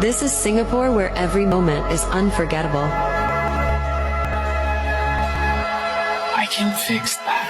This is Singapore, where every moment is unforgettable. I can fix that.